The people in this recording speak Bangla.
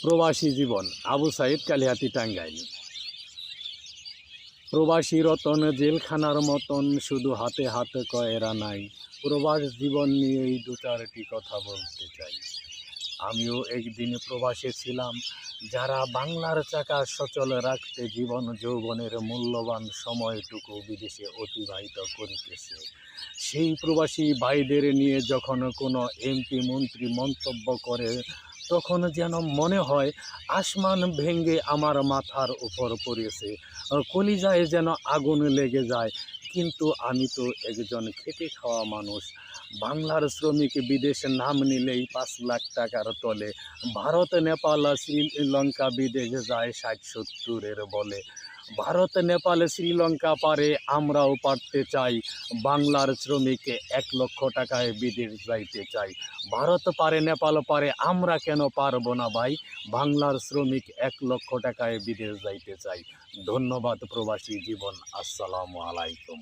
প্রবাসী জীবন আবু সাইদ কালিহাতি টাঙ্গাইল। প্রবাসী রতন জেলখানার মতন শুধু হাতে হাতে কয়রা নাই। প্রবাস জীবন নিয়েই দু চারটি কথা বলতে চাই। আমিও একদিন প্রবাসে ছিলাম, যারা বাংলার চাকা সচল রাখতে জীবন যৌবনের মূল্যবান সময়টুকু বিদেশে অতিবাহিত করিতেছে। সেই প্রবাসী ভাইদের নিয়ে যখন কোনো এমপি মন্ত্রী মন্তব্য করে, তখন যেন মনে হয় আসমান ভেঙে আমার মাথার উপর পড়েছে, কলিজায় যেন আগুন লেগে যায়। কিন্তু আমি তো একজন খেটে খাওয়া মানুষ। বাংলার শ্রমিক বিদেশে নাম নিলেই 5 লাখ টাকার তলে। ভারত, নেপাল, শ্রীলঙ্কা বিদেশে যায় 60-70-এর বলে। ভারত, নেপাল, শ্রীলঙ্কা পারে, আমরাও পারতে চাই। বাংলার শ্রমিক 1 লক্ষ টাকায় বিদেশ যাইতে চাই। ভারত পারে, নেপাল পারে, আমরা কেন পারবো না ভাই? বাংলার শ্রমিক 1 লক্ষ টাকায় বিদেশ যাইতে চাই। ধন্যবাদ প্রবাসী জীবন। আসসালামু আলাইকুম।